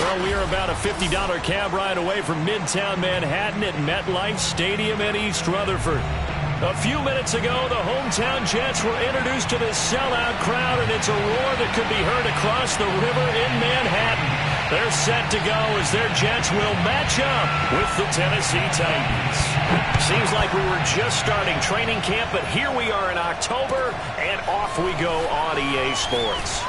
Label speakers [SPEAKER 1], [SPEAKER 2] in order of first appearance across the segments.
[SPEAKER 1] Well, we are about a $50 cab ride away from Midtown Manhattan at MetLife Stadium in East Rutherford. A few minutes ago, the hometown Jets were introduced to this sellout crowd, and it's a roar that could be heard across the river in Manhattan. They're set to go as their Jets will match up with the Tennessee Titans. Seems like we were just starting training camp, but here we are in October, and off we go on EA Sports.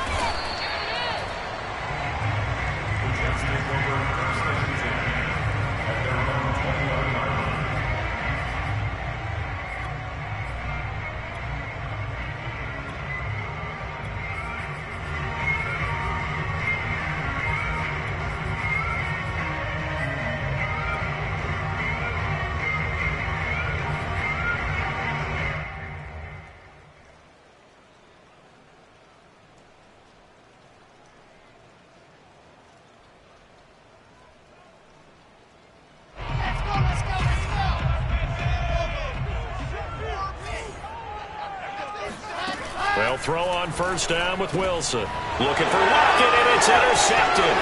[SPEAKER 1] Well, throw on first down with Wilson. Looking for Lockett, and it's intercepted.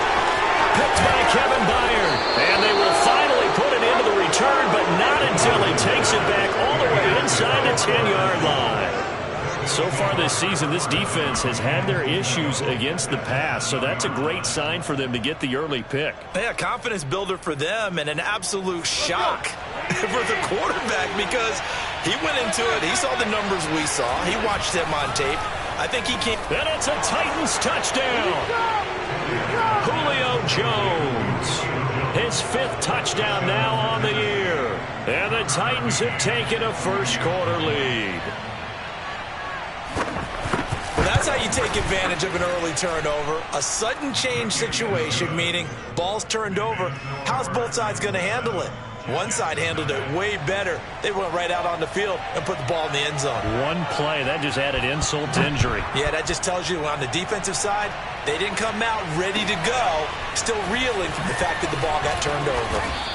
[SPEAKER 1] Picked by Kevin Byard. And they will finally put it into the return, but not until he takes it back all the way inside the 10-yard line. So far this season, this defense has had their issues against the pass, so that's a great sign for them to get the early pick.
[SPEAKER 2] Yeah, confidence builder for them and an absolute shock for the quarterback because he went into it. He saw the numbers we saw. He watched them on tape. I think he came.
[SPEAKER 1] And it's a Titans touchdown. Julio Jones. His 5th touchdown now on the year. And the Titans have taken a first-quarter lead.
[SPEAKER 2] Well, that's how you take advantage of an early turnover. A sudden change situation, meaning ball's turned over. How's both sides going to handle it? One side handled it way better. They went right out on the field and put the ball in the end zone.
[SPEAKER 1] One play, that just added insult to injury.
[SPEAKER 2] Yeah, that just tells you on the defensive side, they didn't come out ready to go, still reeling from the fact that the ball got turned over.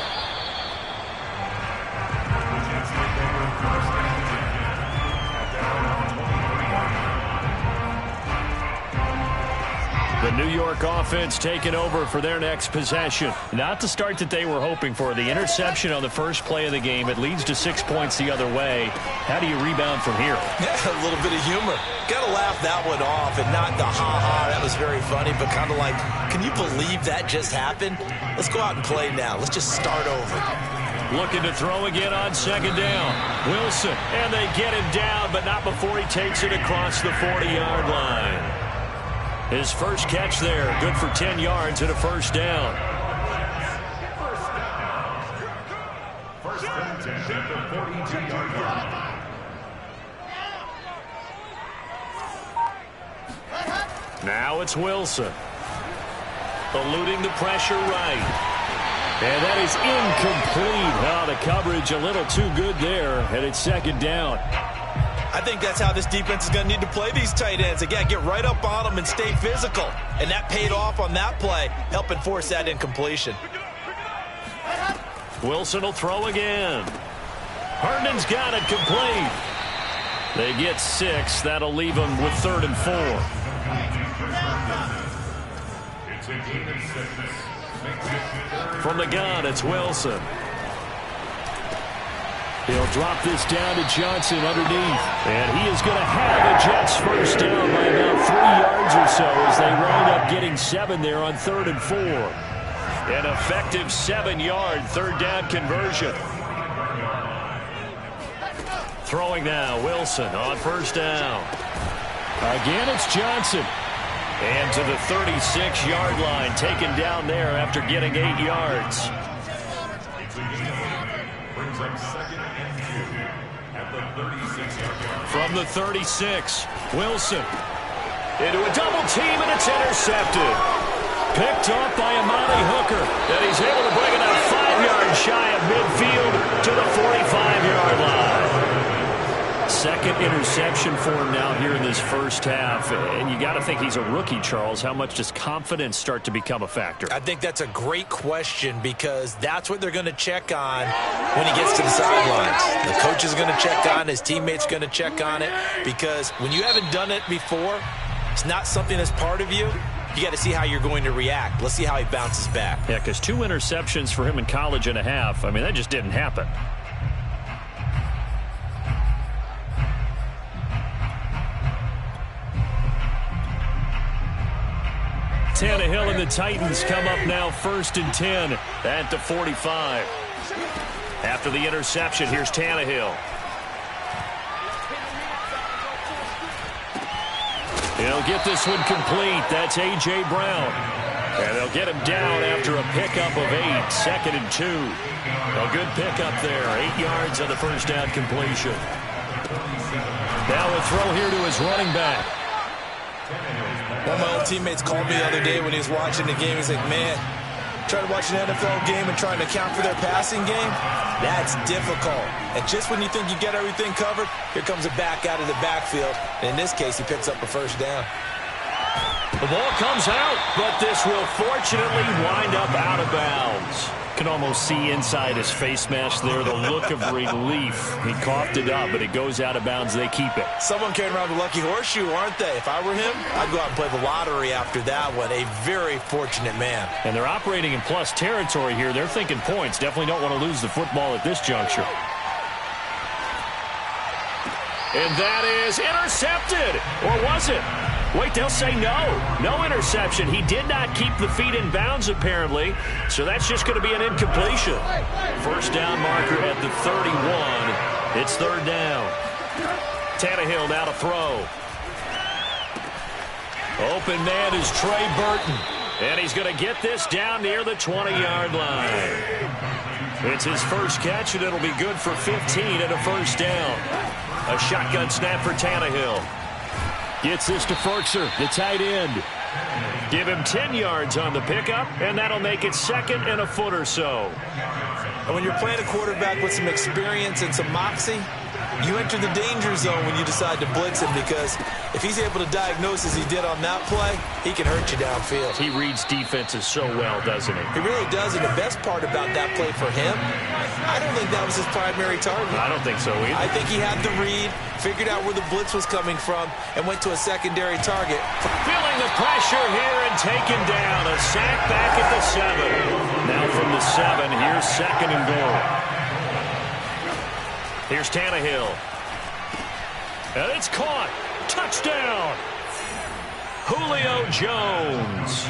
[SPEAKER 1] The New York offense taking over for their next possession. Not the start that they were hoping for. The interception on the first play of the game. It leads to 6 points the other way. How do you rebound from here?
[SPEAKER 2] Yeah, a little bit of humor. Got to laugh that one off and not the ha-ha. That was very funny, but kind of like, can you believe that just happened? Let's go out and play now. Let's just start over.
[SPEAKER 1] Looking to throw again on second down. Wilson, and they get him down, but not before he takes it across the 40-yard line. His first catch there, good for 10 yards and a first down.
[SPEAKER 3] First and 10 at the 42-yard line.
[SPEAKER 1] Now it's Wilson. Eluding the pressure right. And that is incomplete. Oh, the coverage a little too good there, and it's second down.
[SPEAKER 2] I think that's how this defense is going to need to play these tight ends. Again, get right up on them and stay physical. And that paid off on that play, helping force that incompletion.
[SPEAKER 1] Wilson will throw again. Herndon's got it complete. They get 6. That'll leave them with 3rd and 4. From the gun, it's Wilson. He'll drop this down to Johnson underneath. And he is going to have a Jets first down by about 3 yards or so as they wind up getting 7 there on 3rd and 4. An effective 7-yard 3rd down conversion. Throwing now, Wilson on first down. Again, it's Johnson. And to the 36-yard line, taken down there after getting 8 yards. From the 36, Wilson into a double team, and it's intercepted. Picked off by Amani Hooker, and he's able to bring it out 5 yards shy of midfield to the 45-yard line. Second interception for him now here in this first half. And you got to think he's a rookie, Charles. How much does confidence start to become a factor?
[SPEAKER 2] I think that's a great question because that's what they're going to check on when he gets to the sidelines. The coach is going to check on, his teammates going to check on it because when you haven't done it before, it's not something that's part of you. you got to see how you're going to react. Let's see how he bounces back.
[SPEAKER 1] Yeah, because 2 interceptions for him in college and a half. I mean, that just didn't happen. Tannehill and the Titans come up now 1st and 10 at the 45. After the interception, here's Tannehill. He'll get this one complete. That's A.J. Brown. And they'll get him down after a pickup of 8. 2nd and 2. A good pickup there. 8 yards on the first down completion. Now a throw here to his running back.
[SPEAKER 2] One of my old teammates called me the other day when he was watching the game. He's like, man, trying to watch an NFL game and trying to account for their passing game, that's difficult. And just when you think you get everything covered, here comes a back out of the backfield. And in this case, he picks up a first down.
[SPEAKER 1] The ball comes out, but this will fortunately wind up out of bounds. Can almost see inside his face mask there the look of relief. He coughed it up, but it goes out of bounds. They keep it.
[SPEAKER 2] Someone carrying around the lucky horseshoe, aren't they? If I were him, I'd go out and play the lottery after that one. A very fortunate man.
[SPEAKER 1] And they're operating in plus territory here. They're thinking points. Definitely don't want to lose the football at this juncture. And that is intercepted. Or was it? Wait, they'll say no. No interception. He did not keep the feet in bounds, apparently. So that's just going to be an incompletion. First down marker at the 31. It's 3rd down. Tannehill now to throw. Open man is Trey Burton. And he's going to get this down near the 20-yard line. It's his first catch, and it'll be good for 15 and a first down. A shotgun snap for Tannehill. Gets this to Firkser, the tight end. Give him 10 yards on the pickup, and that'll make it 2nd and a foot or so.
[SPEAKER 2] And when you're playing a quarterback with some experience and some moxie, you enter the danger zone when you decide to blitz him, because if he's able to diagnose as he did on that play, he can hurt you downfield.
[SPEAKER 1] He reads defenses so well, doesn't he?
[SPEAKER 2] He really does, and the best part about that play for him, I don't think that was his primary target.
[SPEAKER 1] I don't think so either.
[SPEAKER 2] I think he had the read, figured out where the blitz was coming from, and went to a secondary target.
[SPEAKER 1] Feeling the pressure here and taken down. A sack back at the 7. Now from the 7, here's 2nd and goal. Here's Tannehill. And it's caught. Touchdown. Julio Jones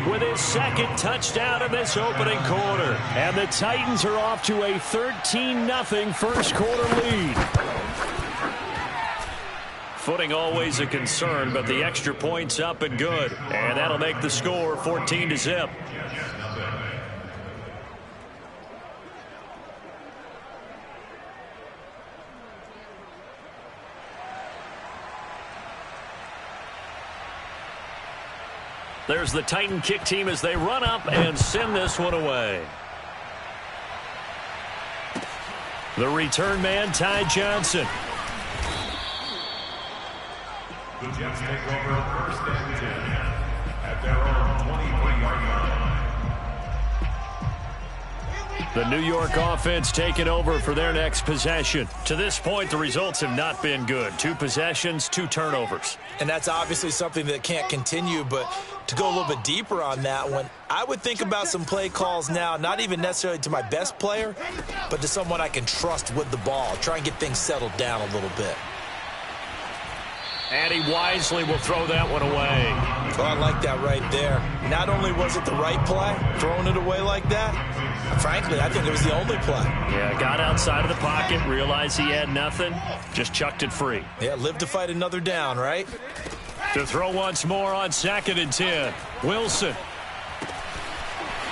[SPEAKER 1] with his 2nd touchdown in this opening quarter. And the Titans are off to a 13-0 first quarter lead. Footing always a concern, but the extra point's up and good. And that'll make the score 14-0. There's the Titan kick team as they run up and send this one away. The return man, Ty Johnson.
[SPEAKER 3] The Jets take over 1st and 10 at their own 23-yard line.
[SPEAKER 1] The New York offense taking over for their next possession. To this point, the results have not been good. 2 possessions, 2 turnovers.
[SPEAKER 2] And that's obviously something that can't continue, but to go a little bit deeper on that one, I would think about some play calls now, not even necessarily to my best player, but to someone I can trust with the ball. Try and get things settled down a little bit.
[SPEAKER 1] And he wisely will throw that one away.
[SPEAKER 2] Oh, I like that right there. Not only was it the right play, throwing it away like that, frankly, I think it was the only play.
[SPEAKER 1] Yeah, got outside of the pocket, realized he had nothing, just chucked it free.
[SPEAKER 2] Yeah, live to fight another down, right?
[SPEAKER 1] To throw once more on 2nd and 10. Wilson.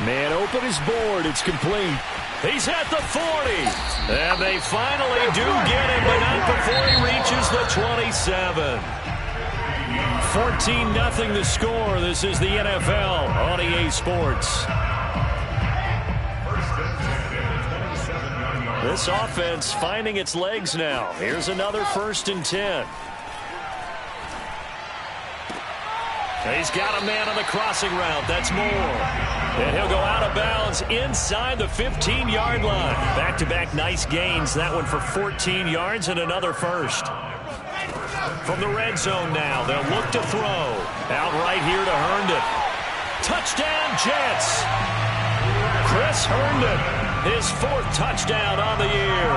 [SPEAKER 1] Man open his board. It's complete. He's at the 40. And they finally do get him, but not before he reaches the 27. 14-0 the score. This is the NFL on EA Sports. This offense finding its legs now. Here's another 1st and 10. He's got a man on the crossing route. That's Moore. And he'll go out of bounds inside the 15-yard line. Back-to-back nice gains. That one for 14 yards and another first. From the red zone now, they'll look to throw. Out right here to Herndon. Touchdown, Jets. Chris Herndon, his 4th touchdown on the year.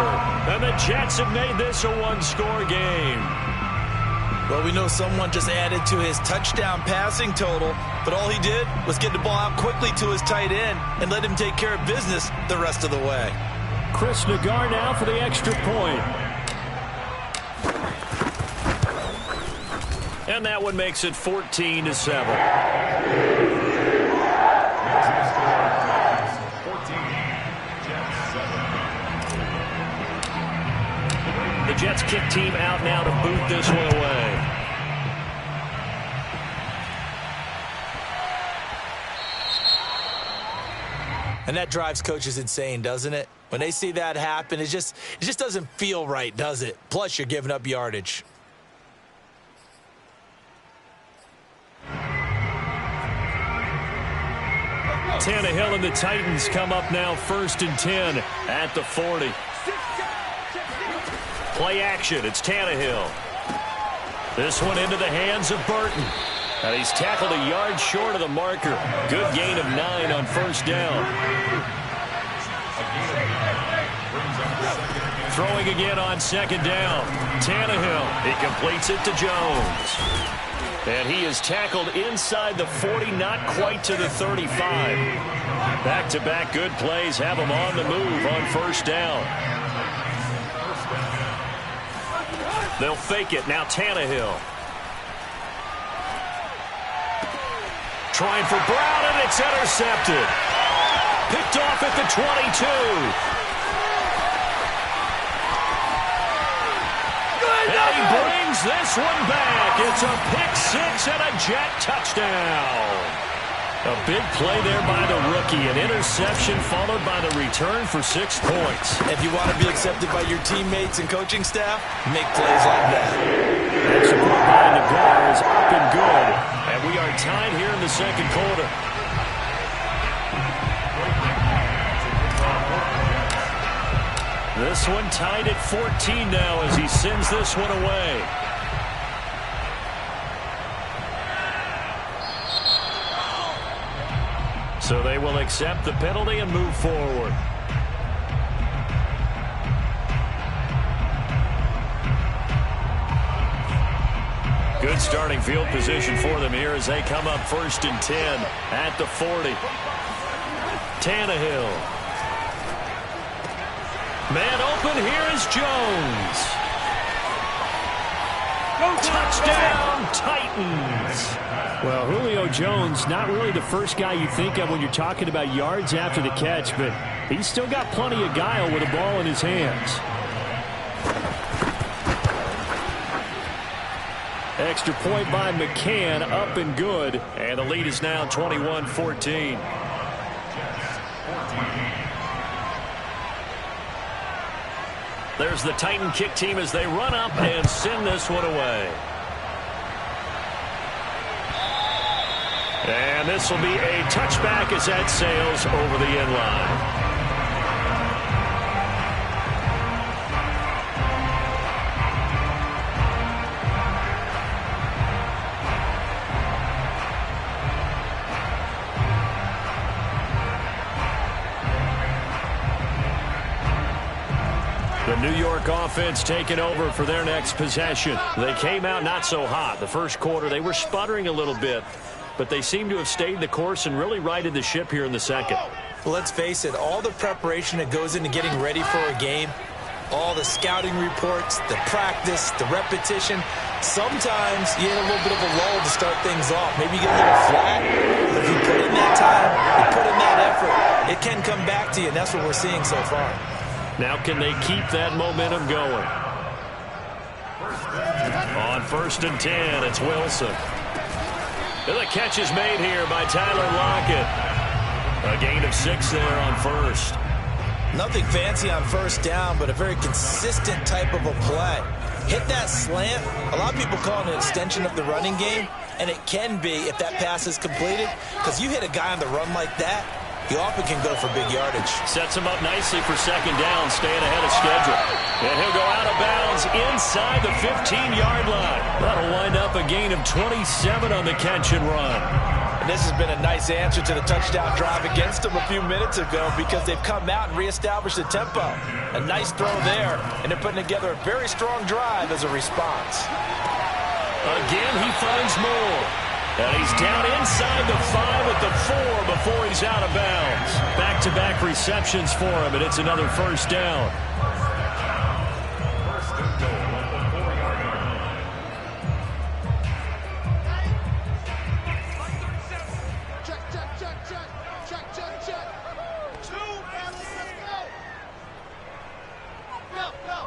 [SPEAKER 1] And the Jets have made this a one-score game.
[SPEAKER 2] Well, we know someone just added to his touchdown passing total, but all he did was get the ball out quickly to his tight end and let him take care of business the rest of the way.
[SPEAKER 1] Chris Nagar now for the extra point. And that one makes it 14-7. The Jets kick team out now to boot this one away.
[SPEAKER 2] And that drives coaches insane, doesn't it? When they see that happen, it just doesn't feel right, does it? Plus, you're giving up yardage.
[SPEAKER 1] Tannehill and the Titans come up now 1st and 10 at the 40. Play action, it's Tannehill. This one into the hands of Burton. And he's tackled a yard short of the marker. Good gain of 9 on 1st down. Throwing again on 2nd down. Tannehill, he completes it to Jones. And he is tackled inside the 40, not quite to the 35. Back-to-back good plays have him on the move on 1st down. They'll fake it. Now Tannehill. Trying for Brown, and it's intercepted. Picked off at the 22. And he brings this one back. It's a pick-6 and a Jet touchdown. A big play there by the rookie. An interception followed by the return for 6 points.
[SPEAKER 2] If you want to be accepted by your teammates and coaching staff, make plays like that.
[SPEAKER 1] That support by Nagar is up and good. And we are tied here in the 2nd quarter. This one tied at 14 now as he sends this one away. So they will accept the penalty and move forward. Good starting field position for them here as they come up 1st and 10 at the 40. Tannehill. Man open, here is Jones. Touchdown, Titans.
[SPEAKER 4] Well, Julio Jones, not really the first guy you think of when you're talking about yards after the catch, but he's still got plenty of guile with a ball in his hands. Extra point by McCann, up and good.
[SPEAKER 1] And the lead is now 21-14. There's the Titan kick team as they run up and send this one away. And this will be a touchback as that sails over the end line. The New York offense taking over for their next possession. They came out not so hot. The first quarter, they were sputtering a little bit, but they seem to have stayed the course and really righted the ship here in the second.
[SPEAKER 2] Well, let's face it, all the preparation that goes into getting ready for a game, all the scouting reports, the practice, the repetition, sometimes you hit a little bit of a lull to start things off. Maybe you get a little flat, but if you put in that time, you put in that effort, it can come back to you, and that's what we're seeing so far.
[SPEAKER 1] Now can they keep that momentum going? On 1st and 10, it's Wilson. And the catch is made here by Tyler Lockett. A gain of 6 there on 1st.
[SPEAKER 2] Nothing fancy on 1st down, but a very consistent type of a play. Hit that slant. A lot of people call it an extension of the running game, and it can be if that pass is completed, because you hit a guy on the run like that, he often can go for big yardage.
[SPEAKER 1] Sets him up nicely for 2nd down, staying ahead of schedule. And he'll go out of bounds inside the 15-yard line. That'll wind up a gain of 27 on the catch and run.
[SPEAKER 2] And this has been a nice answer to the touchdown drive against them a few minutes ago because they've come out and reestablished the tempo. A nice throw there, and they're putting together a very strong drive as a response.
[SPEAKER 1] Again, he finds more. And he's down inside the 5 at the 4 before he's out of bounds. Back-to-back receptions for him, and it's another first down.
[SPEAKER 3] First and goal at the 4-yard line.
[SPEAKER 5] Check. 2, and let's go. Go.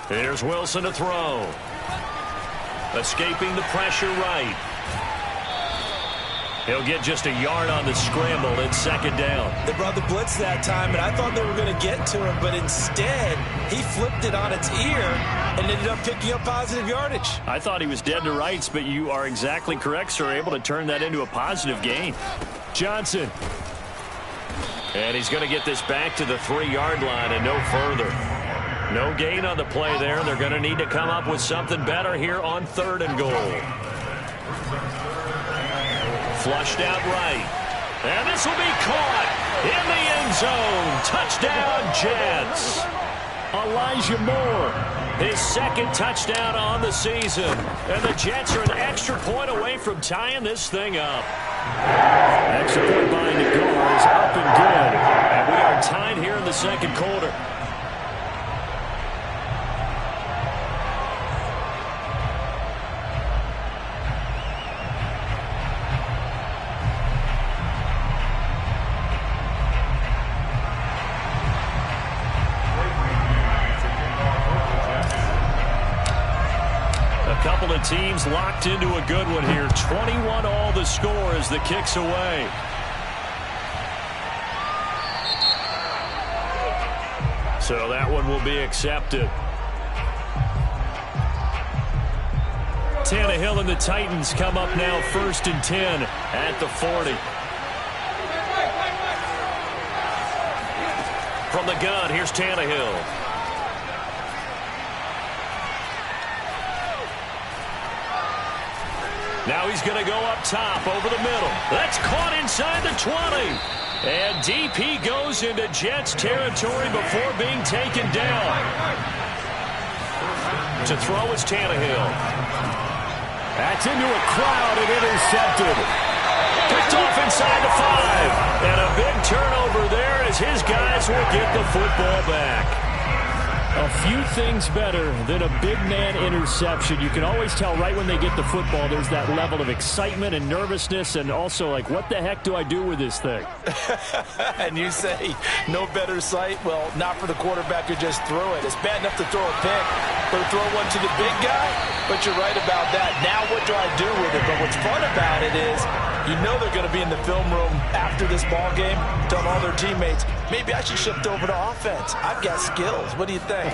[SPEAKER 1] Here's Wilson to throw. Escaping the pressure right. He'll get just a yard on the scramble. It's second down.
[SPEAKER 2] They brought the blitz that time, and I thought they were going to get to him, but instead he flipped it on its ear and ended up picking up positive yardage.
[SPEAKER 1] I thought he was dead to rights, but you are exactly correct, sir. Able to turn that into a positive gain. Johnson. And he's going to get this back to the 3-yard line and no further. No gain on the play there. They're going to need to come up with something better here on 3rd and goal. Flushed out right. And this will be caught in the end zone. Touchdown, Jets. Elijah Moore, his 2nd touchdown on the season. And the Jets are an extra point away from tying this thing up. Extra point by Nagar is up and good. And we are tied here in the 2nd quarter. Teams locked into a good one here. 21 all the score as the kick's away. So that one will be accepted. Tannehill and the Titans come up now 1st and 10 at the 40. From the gun, here's Tannehill. Now he's going to go up top over the middle. That's caught inside the 20. And DP goes into Jets territory before being taken down. To throw is Tannehill. That's into a crowd and intercepted. Picked off inside the 5. And a big turnover there as his guys will get the football back. A few things better than a big man interception. You can always tell right when they get the football, there's that level of excitement and nervousness and also like, what the heck do I do with this thing?
[SPEAKER 2] And you say, no better sight? Well, not for the quarterback who just threw it. It's bad enough to throw a pick, but to throw one to the big guy? But you're right about that. Now what do I do with it? But what's fun about it is you know they're going to be in the film room after this ball game, telling all their teammates, maybe I should shift over to offense. I've got skills. What do you think?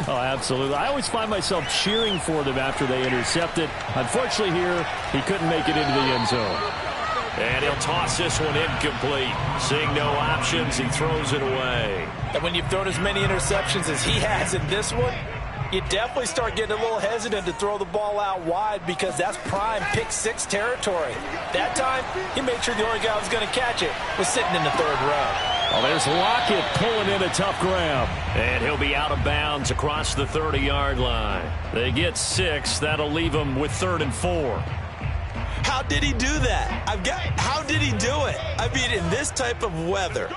[SPEAKER 1] Oh, absolutely. I always find myself cheering for them after they intercept it. Unfortunately here, he couldn't make it into the end zone. And he'll toss this one incomplete. Seeing no options, he throws it away.
[SPEAKER 2] And when you've thrown as many interceptions as he has in this one, you definitely start getting a little hesitant to throw the ball out wide because that's prime pick-6 territory. That time, he made sure the only guy who was going to catch it was sitting in the 3rd row.
[SPEAKER 1] Well, there's Lockett pulling in a tough grab. And he'll be out of bounds across the 30-yard line. They get 6. That'll leave them with 3rd and 4.
[SPEAKER 2] How did he do that? How did he do it? I mean, in this type of weather,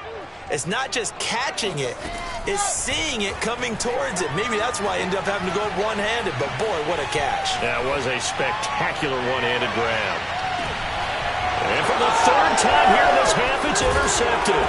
[SPEAKER 2] it's not just catching it, it's seeing it coming towards it. Maybe that's why he ended up having to go one-handed, but boy, what a catch.
[SPEAKER 1] That was a spectacular one-handed grab. And for the 3rd time here in this half, it's intercepted.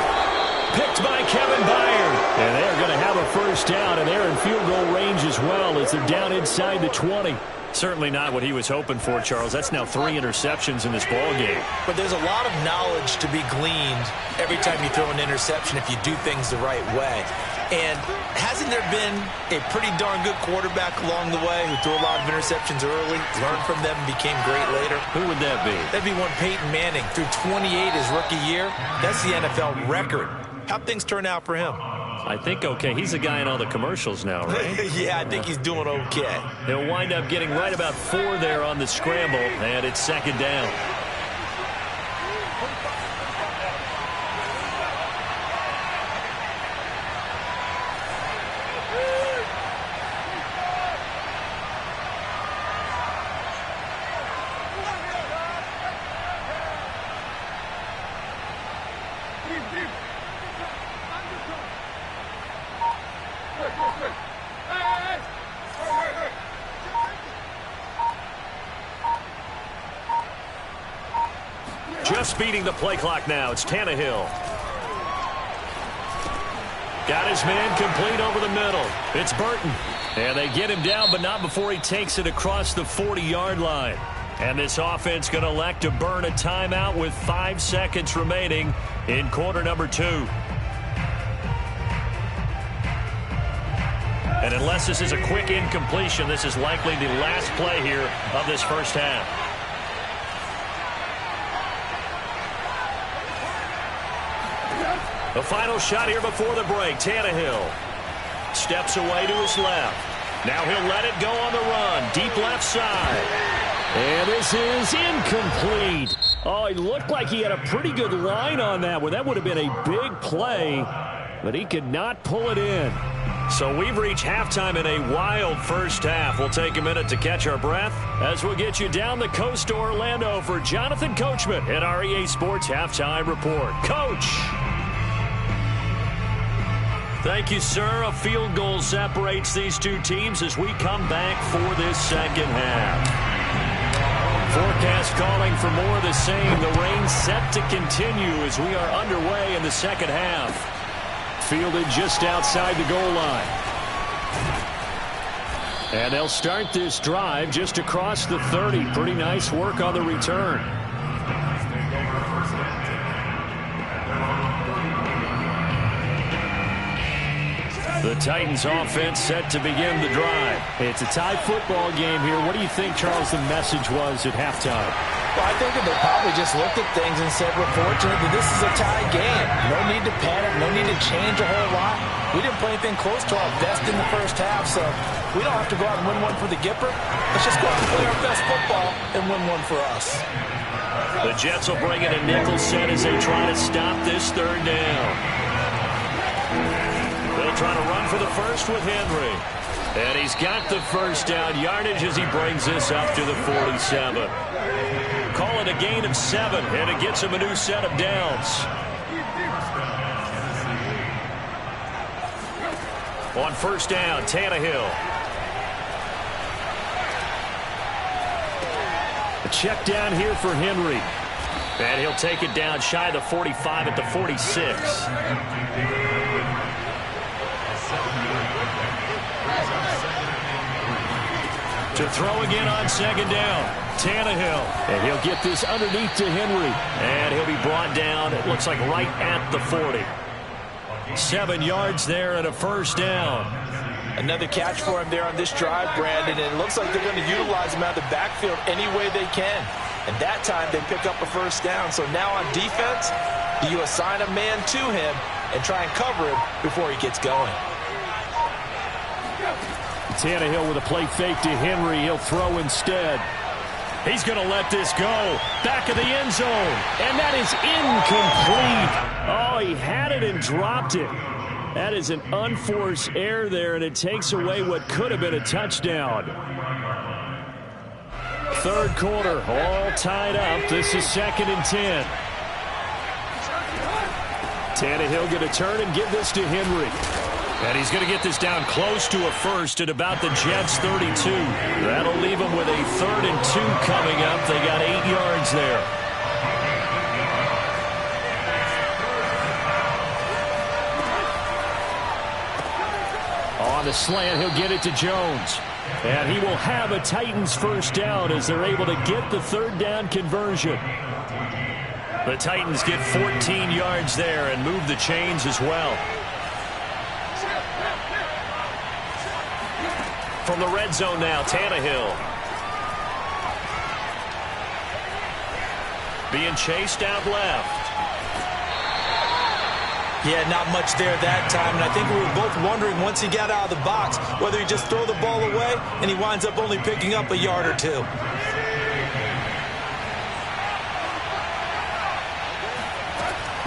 [SPEAKER 1] Picked by Kevin Byard. And they're going to have a first down, and they're in field goal range as well as they're down inside the 20. Certainly not what he was hoping for, Charles. That's now 3 interceptions in this ball game.
[SPEAKER 2] But there's a lot of knowledge to be gleaned every time you throw an interception if you do things the right way. And hasn't there been a pretty darn good quarterback along the way who threw a lot of interceptions early, learned from them, and became great later?
[SPEAKER 1] Who would that be?
[SPEAKER 2] That'd be one Peyton Manning. Threw 28 his rookie year. That's the NFL record. How'd things turn out for him?
[SPEAKER 1] I think okay. He's the guy in all the commercials now, right?
[SPEAKER 2] Yeah, I think he's doing okay.
[SPEAKER 1] He'll wind up getting right about 4 there on the scramble, and it's second down. Just beating the play clock now. It's Tannehill. Got his man complete over the middle. It's Burton. And they get him down, but not before he takes it across the 40-yard line. And this offense going to elect to burn a timeout with 5 seconds remaining in quarter number 2. And unless this is a quick incompletion, this is likely the last play here of this first half. The final shot here before the break. Tannehill steps away to his left. Now he'll let it go on the run. Deep left side. And this is incomplete. Oh, it looked like he had a pretty good line on that one. That would have been a big play, but he could not pull it in. So we've reached halftime in a wild first half. We'll take a minute to catch our breath as we'll get you down the coast to Orlando for Jonathan Coachman at our EA Sports Halftime Report. Coach! Thank you, sir. A field goal separates these two teams as we come back for this second half. Forecast calling for more of the same. The rain set to continue as we are underway in the second half. Fielded just outside the goal line. And they'll start this drive just across the 30. Pretty nice work on the return. The Titans offense set to begin the drive. It's a tie football game here. What do you think, Charles, the message was at halftime?
[SPEAKER 2] Well, I think that they probably just looked at things and said, we're fortunate that this is a tie game. No need to panic. No need to change a whole lot. We didn't play anything close to our best in the first half, so we don't have to go out and win one for the Gipper. Let's just go out and play our best football and win one for us.
[SPEAKER 1] The Jets will bring in a nickel set as they try to stop this third down. They'll try to run for the first with Henry. And he's got the first down yardage as he brings this up to the 47. Call it a gain of 7, and it gets him a new set of downs. On first down, Tannehill. A check down here for Henry. And he'll take it down shy of the 45 at the 46. To throw again on second down. Tannehill. And he'll get this underneath to Henry. And he'll be brought down, it looks like right at the 40. 7 yards there and a first down.
[SPEAKER 2] Another catch for him there on this drive, Brandon. And it looks like they're going to utilize him out of the backfield any way they can. And that time they pick up a first down. So now on defense, do you assign a man to him and try and cover him before he gets going?
[SPEAKER 1] Tannehill with a play fake to Henry. He'll throw instead. He's going to let this go. Back of the end zone. And that is incomplete. Oh, he had it and dropped it. That is an unforced error there, and it takes away what could have been a touchdown. Third quarter, all tied up. This is 2nd and 10. Tannehill going to turn and give this to Henry. And he's going to get this down close to a first at about the Jets' 32. That'll leave them with a 3rd and 2 coming up. They got 8 yards there. On the slant, he'll get it to Jones. And he will have a Titans first down as they're able to get the 3rd down conversion. The Titans get 14 yards there and move the chains as well. From the red zone now, Tannehill. Being chased out left.
[SPEAKER 2] Yeah, not much there that time, and I think we were both wondering once he got out of the box whether he'd just throw the ball away and he winds up only picking up a yard or two.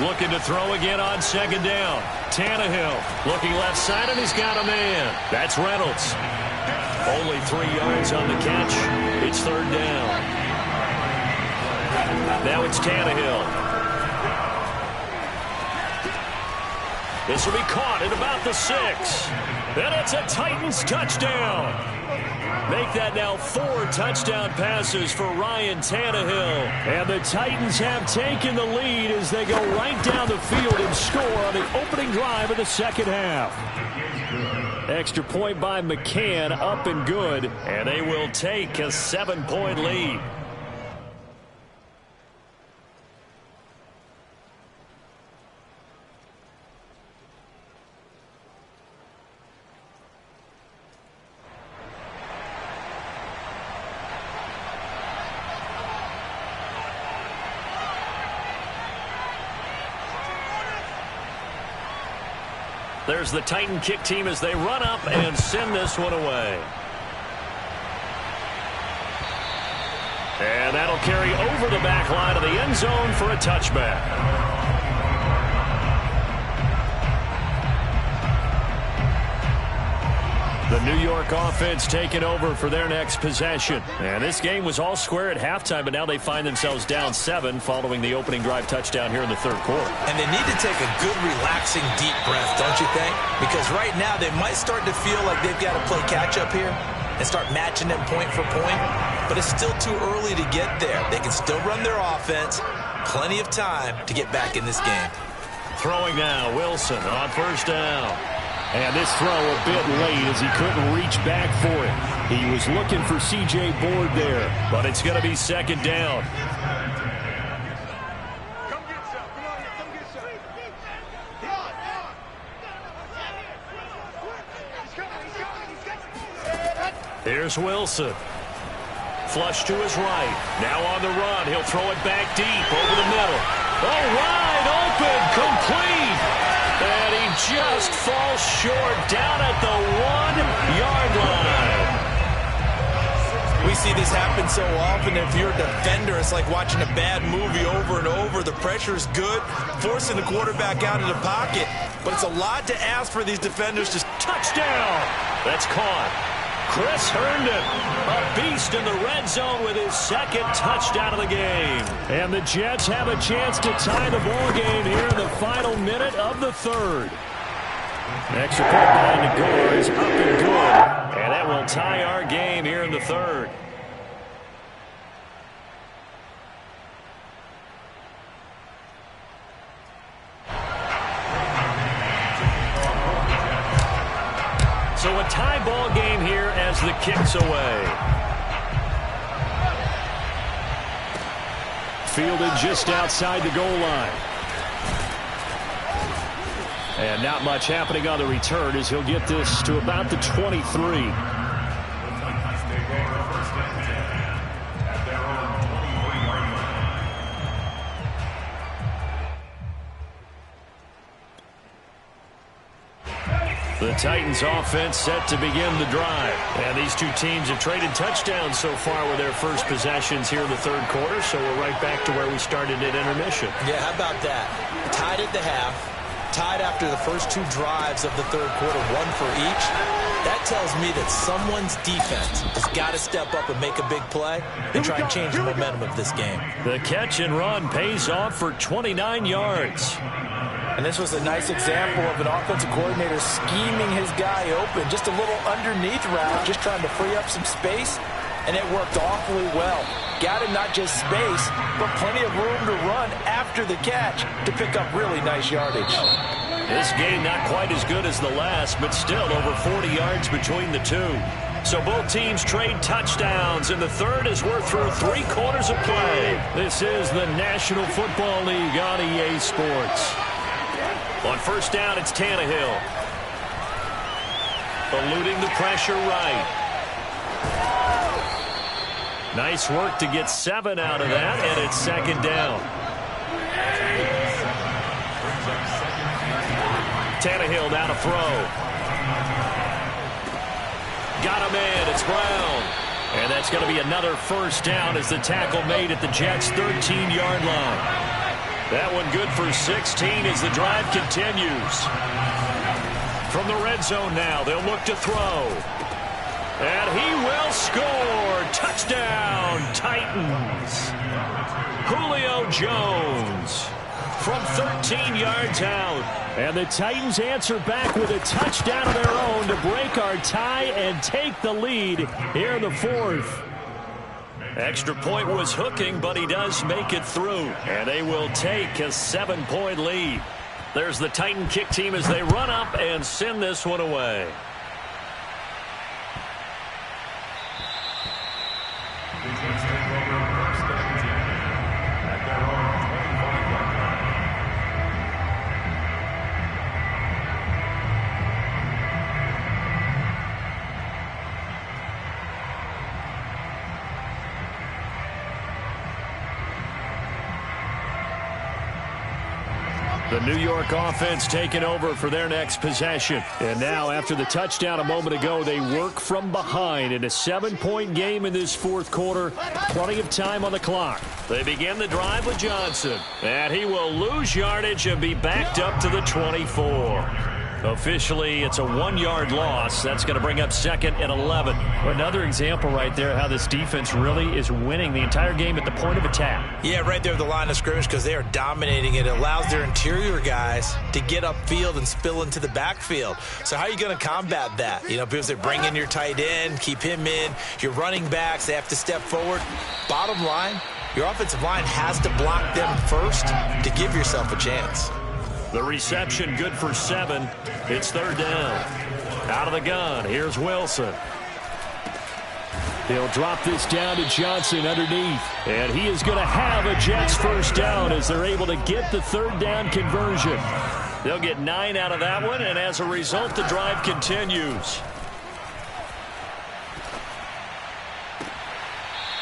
[SPEAKER 1] Looking to throw again on second down. Tannehill looking left side, and he's got a man. That's Reynolds. Only 3 yards on the catch. It's third down. Now it's Tannehill. This will be caught at about the 6. And it's a Titans touchdown. Make that now 4 touchdown passes for Ryan Tannehill. And the Titans have taken the lead as they go right down the field and score on the opening drive of the second half. Extra point by McCann, up and good. And they will take a 7-point lead. There's the Titan kick team as they run up and send this one away. And that'll carry over the back line of the end zone for a touchback. The New York offense taking over for their next possession. And this game was all square at halftime, but now they find themselves down 7 following the opening drive touchdown here in the third quarter.
[SPEAKER 2] And they need to take a good, relaxing, deep breath, don't you think? Because right now they might start to feel like they've got to play catch-up here and start matching them point for point. But it's still too early to get there. They can still run their offense. Plenty of time to get back in this game.
[SPEAKER 1] Throwing now, Wilson on first down. And this throw a bit late as he couldn't reach back for it. He was looking for C.J. Board there, but it's going to be second down. Here's Wilson. Flush to his right. Now on the run. He'll throw it back deep over the middle. Oh, wide open. Complete. And he just falls short down at the 1-yard line.
[SPEAKER 2] We see this happen so often. If you're a defender, it's like watching a bad movie over and over. The pressure is good, forcing the quarterback out of the pocket. But it's a lot to ask for these defenders to...
[SPEAKER 1] Touchdown! That's caught. Chris Herndon, a beast in the red zone with his second touchdown of the game. And the Jets have a chance to tie the ball game here in the final minute of the third. Extra point by Nagor is up and good. And that will tie our game here in the third. So a tie ball game here as the kick's away. Fielded just outside the goal line. And not much happening on the return as he'll get this to about the 23. The Titans offense set to begin the drive. And these two teams have traded touchdowns so far with their first possessions here in the third quarter, so we're right back to where we started at intermission.
[SPEAKER 2] Yeah, how about that? Tied at the half, tied after the first 2 drives of the third quarter, 1 for each. That tells me that someone's defense has got to step up and make a big play and try and change the momentum of this game.
[SPEAKER 1] The catch and run pays off for 29 yards.
[SPEAKER 2] And this was a nice example of an offensive coordinator scheming his guy open. Just a little underneath route, just trying to free up some space, and it worked awfully well. Got him not just space, but plenty of room to run after the catch to pick up really nice yardage.
[SPEAKER 1] This game not quite as good as the last, but still over 40 yards between the two. So both teams trade touchdowns, and the third as we're through 3 quarters of play. This is the National Football League on EA Sports. On first down, it's Tannehill. Eluding the pressure right. Nice work to get 7 out of that, and it's second down. Tannehill now to throw. Got a man. It's Brown. And that's going to be another first down as the tackle made at the Jets' 13-yard line. That one good for 16 as the drive continues. From the red zone now, they'll look to throw. And he will score. Touchdown, Titans. Julio Jones from 13 yards out.
[SPEAKER 4] And the Titans answer back with a touchdown of their own to break our tie and take the lead here in the fourth.
[SPEAKER 1] Extra point was hooking, but he does make it through. And they will take a 7-point lead. There's the Titan kick team as they run up and send this one away. The New York offense taking over for their next possession. And now, after the touchdown a moment ago, they work from behind in a 7-point game in this fourth quarter. Plenty of time on the clock. They begin the drive with Johnson. And he will lose yardage and be backed up to the 24. Officially, it's a 1-yard loss. That's going to bring up 2nd and 11.
[SPEAKER 4] Another example right there how this defense really is winning the entire game at the point of attack.
[SPEAKER 2] Yeah, right there at the line of scrimmage because they are dominating it. It allows their interior guys to get upfield and spill into the backfield. So how are you going to combat that? You know, because they bring in your tight end, keep him in. Your running backs, they have to step forward. Bottom line, your offensive line has to block them first to give yourself a chance.
[SPEAKER 1] The reception good for 7. It's 3rd down. Out of the gun, here's Wilson.
[SPEAKER 4] They'll drop this down to Johnson underneath. And he is going to have a Jets first down as they're able to get the 3rd down conversion.
[SPEAKER 1] They'll get 9 out of that one, and as a result, the drive continues.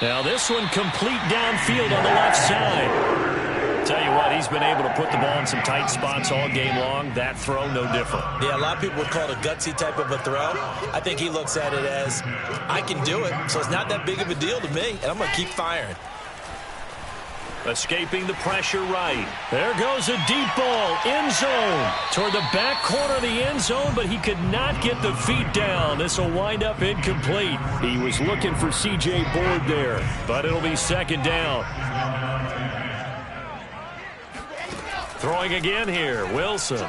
[SPEAKER 1] Now this one complete downfield on the left side. Tell you what, he's been able to put the ball in some tight spots all game long. That throw, no different.
[SPEAKER 2] Yeah, a lot of people would call it a gutsy type of a throw. I think he looks at it as, I can do it, so it's not that big of a deal to me, and I'm going to keep firing.
[SPEAKER 1] Escaping the pressure right. There goes a deep ball, end zone. Toward the back corner of the end zone, but he could not get the feet down. This will wind up incomplete.
[SPEAKER 4] He was looking for C.J. Board there,
[SPEAKER 1] but it'll be 2nd down. Throwing again here, Wilson.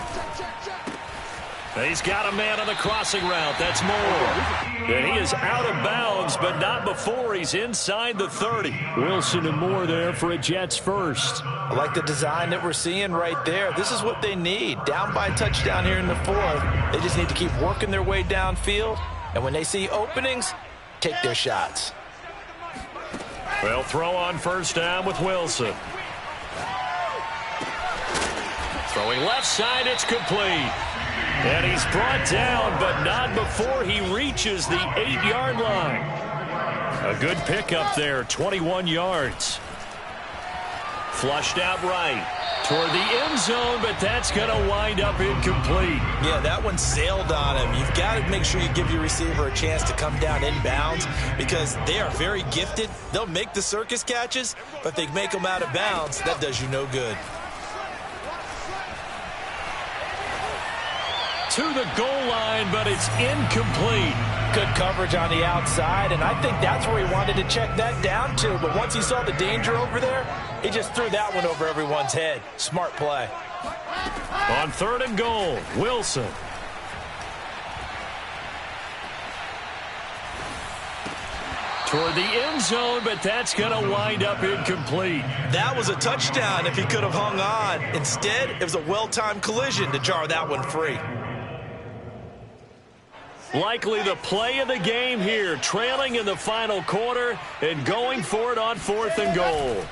[SPEAKER 1] He's got a man on the crossing route. That's Moore. And he is out of bounds, but not before he's inside the 30.
[SPEAKER 4] Wilson and Moore there for a Jets first.
[SPEAKER 2] I like the design that we're seeing right there. This is what they need. Down by a touchdown here in the 4th. They just need to keep working their way downfield. And when they see openings, take their shots.
[SPEAKER 1] They'll throw on 1st down with Wilson. Throwing left side, it's complete. And he's brought down, but not before he reaches the 8-yard line. A good pickup there, 21 yards. Flushed out right toward the end zone, but that's going to wind up incomplete.
[SPEAKER 2] Yeah, that one sailed on him. You've got to make sure you give your receiver a chance to come down inbounds because they are very gifted. They'll make the circus catches, but if they make them out of bounds, that does you no good.
[SPEAKER 1] To the goal line, but it's incomplete.
[SPEAKER 2] Good coverage on the outside, and I think that's where he wanted to check that down to. But once he saw the danger over there, he just threw that one over everyone's head. Smart play.
[SPEAKER 1] On 3rd and goal, Wilson. Toward the end zone, but that's going to wind up incomplete.
[SPEAKER 2] That was a touchdown if he could have hung on. Instead, it was a well-timed collision to jar that one free.
[SPEAKER 1] Likely the play of the game here, trailing in the final quarter and going for it on 4th and goal.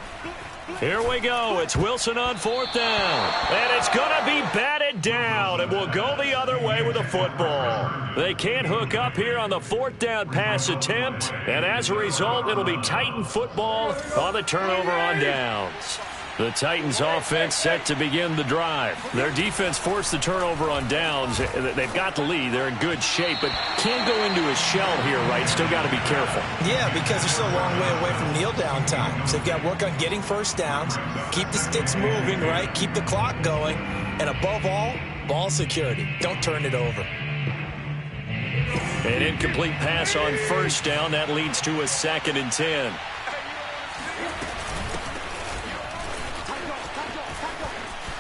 [SPEAKER 1] Here we go. It's Wilson on 4th down. And it's going to be batted down. And we'll go the other way with the football. They can't hook up here on the 4th down pass attempt. And as a result, it'll be Titan football on the turnover on downs. The Titans offense set to begin the drive. Their defense forced the turnover on downs. They've got the lead. They're in good shape, but can't go into a shell here, right? Still got to be careful.
[SPEAKER 2] Yeah, because they're still a long way away from kneel down time. So they've got to work on getting first downs, keep the sticks moving, right? Keep the clock going. And above all, ball security. Don't turn it over.
[SPEAKER 1] An incomplete pass on first down. That leads to a 2nd and 10.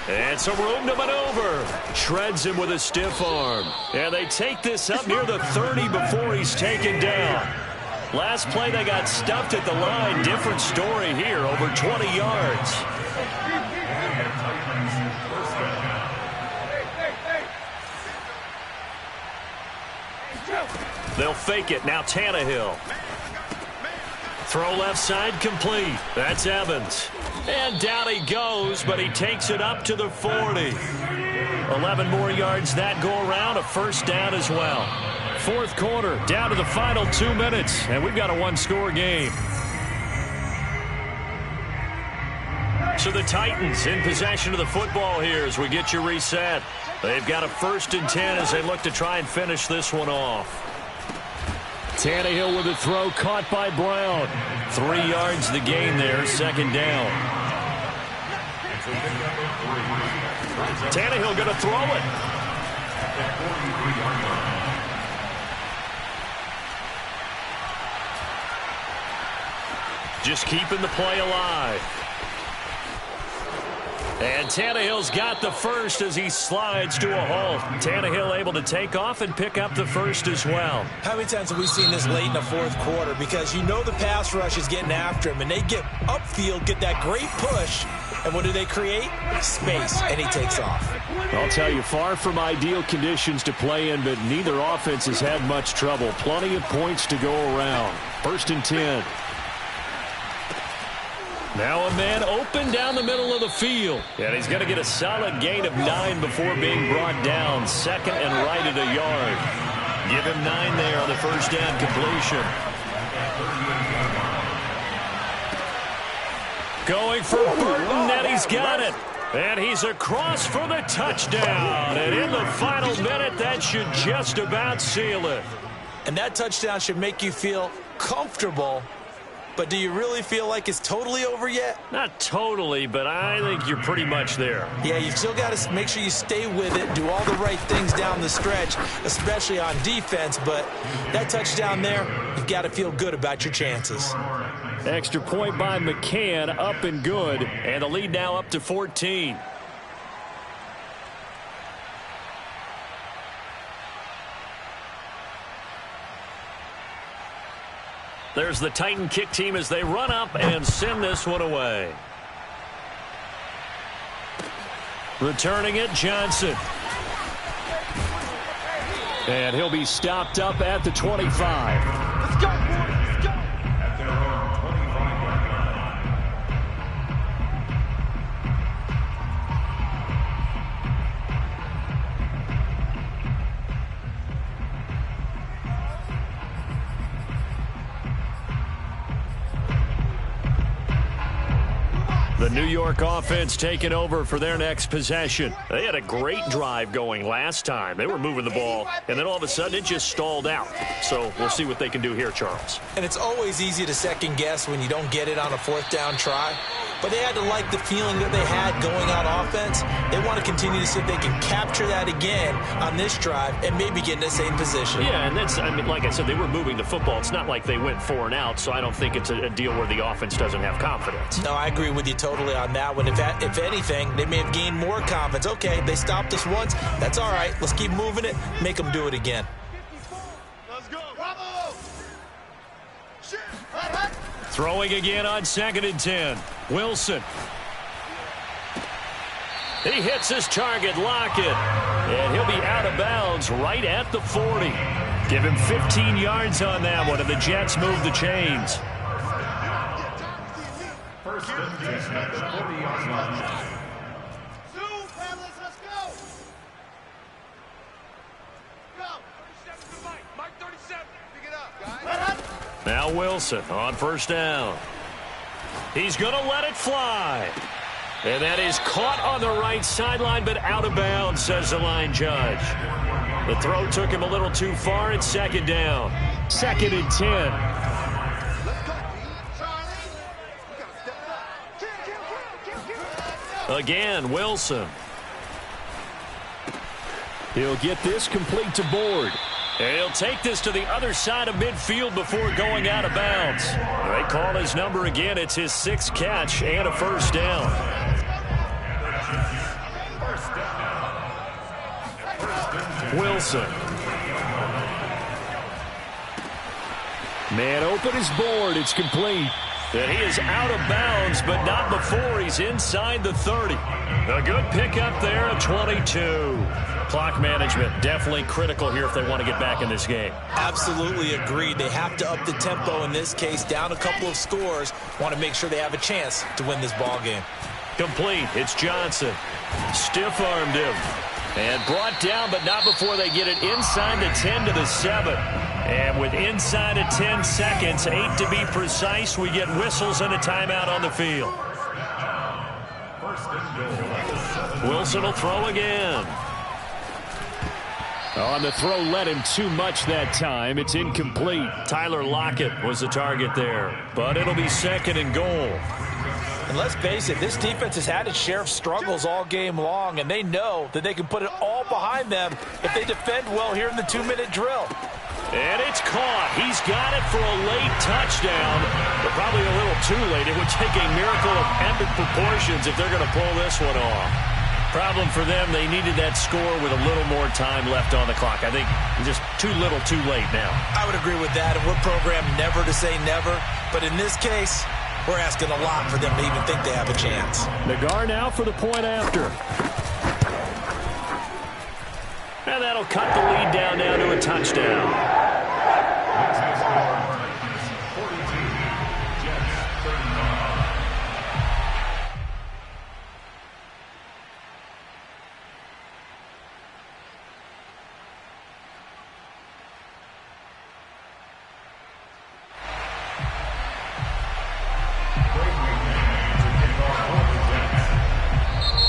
[SPEAKER 1] And some room to maneuver. Shreds him with a stiff arm. And they take this up near the 30 before he's taken down. Last play, they got stuffed at the line. Different story here, over 20 yards. They'll fake it. Now Tannehill. Throw left side complete. That's Evans. And down he goes, but he takes it up to the 40. 11 more yards that go around, a first down as well. Fourth quarter, down to the final 2 minutes, and we've got a one-score game. So the Titans in possession of the football here as we get you reset. They've got a 1st and 10 as they look to try and finish this one off. Tannehill with a throw caught by Brown. 3 yards the gain there, 2nd down. Tannehill going to throw it. Just keeping the play alive. And Tannehill's got the first as he slides to a halt. Tannehill able to take off and pick up the first as well.
[SPEAKER 2] How many times have we seen this late in the fourth quarter? Because you know the pass rush is getting after him, and they get upfield, get that great push, and what do they create? Space, and he takes off.
[SPEAKER 1] I'll tell you, far from ideal conditions to play in, but neither offense has had much trouble. Plenty of points to go around. 1st and 10. Now a man open down the middle of the field. And he's going to get a solid gain of 9 before being brought down. 2nd and right at a yard. Give him 9 there on the first down completion. Going for Burton, and he's got it. And he's across for the touchdown. And in the final minute, that should just about seal it.
[SPEAKER 2] And that touchdown should make you feel comfortable. But do you really feel like it's totally over yet?
[SPEAKER 1] Not totally, but I think you're pretty much there.
[SPEAKER 2] Yeah, you've still got to make sure you stay with it, do all the right things down the stretch, especially on defense. But that touchdown there, you've got to feel good about your chances.
[SPEAKER 1] Extra point by McCann, up and good. And the lead now up to 14. There's the Titan kick team as they run up and send this one away. Returning it, Johnson. And he'll be stopped up at the 25.
[SPEAKER 5] Let's go, boys. Let's go.
[SPEAKER 3] At their own 25-yard line.
[SPEAKER 1] The New York offense taking over for their next possession. They had a great drive going last time. They were moving the ball, and then all of a sudden it just stalled out. So we'll see what they can do here, Charles.
[SPEAKER 2] And it's always easy to second guess when you don't get it on a 4th down try. But they had to like the feeling that they had going on offense. They want to continue to see if they can capture that again on this drive and maybe get in the same position.
[SPEAKER 1] Yeah, and that's, I mean, like I said, they were moving the football. It's not like they went 4 and out, so I don't think it's a deal where the offense doesn't have confidence.
[SPEAKER 2] No, I agree with you totally on that one. If anything, they may have gained more confidence. Okay, they stopped us once. That's all right. Let's keep moving it. Make them do it again.
[SPEAKER 5] Let's go. Bravo. Shit.
[SPEAKER 1] Throwing again on 2nd and 10. Wilson. He hits his target, Lockett. And he'll be out of bounds right at the 40. Give him 15 yards on that one, and the Jets move the chains.
[SPEAKER 3] 1st and 10 at the 40-yard line.
[SPEAKER 5] Zoom, fellas, let's go. Go. 37 to Mike. Mike 37. Pick it up, guys.
[SPEAKER 1] Now Wilson on 1st down. He's going to let it fly. And that is caught on the right sideline, but out of bounds, says the line judge. The throw took him a little too far. It's second down. 2nd and 10. Again, Wilson. He'll get this complete to Board. And he'll take this to the other side of midfield before going out of bounds. They call his number again. It's his 6th catch and a first down. Wilson. Man open is Board. It's complete. And he is out of bounds, but not before he's inside the 30. A good pickup there at 22. Clock management definitely critical here if they want to get back in this game.
[SPEAKER 2] Absolutely agreed. They have to up the tempo in this case, down a couple of scores. Want to make sure they have a chance to win this ball game.
[SPEAKER 1] Complete. It's Johnson. Stiff-armed him. And brought down, but not before they get it inside the 10 to the 7. And with inside of 10 seconds, 8 to be precise, we get whistles and a timeout on the field. Wilson will throw again. On the throw, led him too much that time. It's incomplete. Tyler Lockett was the target there. But it'll be 2nd and goal.
[SPEAKER 2] And let's face it, this defense has had its share of struggles all game long, and they know that they can put it all behind them if they defend well here in the 2-minute drill.
[SPEAKER 1] And it's caught. He's got it for a late touchdown, but probably a little too late. It would take a miracle of epic proportions if they're going to pull this one off. Problem for them, they needed that score with a little more time left on the clock. I think just too little too late now.
[SPEAKER 2] I would agree with that, and we're programmed never to say never. But in this case, we're asking a lot for them to even think they have a chance.
[SPEAKER 1] Nagar now for the point after. And that'll cut the lead down now to a touchdown.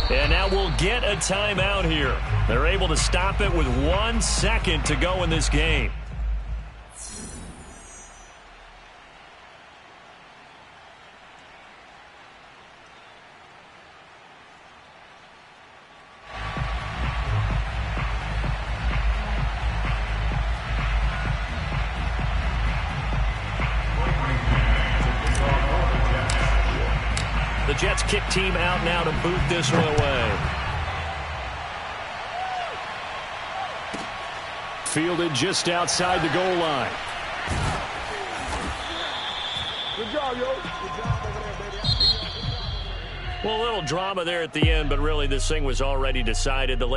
[SPEAKER 1] And now we'll get a timeout here. They're able to stop it with 1 second to go in this game. The Jets kick team out now to boot this one away. Fielded just outside the goal line.
[SPEAKER 5] Good job, yo. Good job over there, baby.
[SPEAKER 1] Well, a little drama there at the end, but really this thing was already decided. The late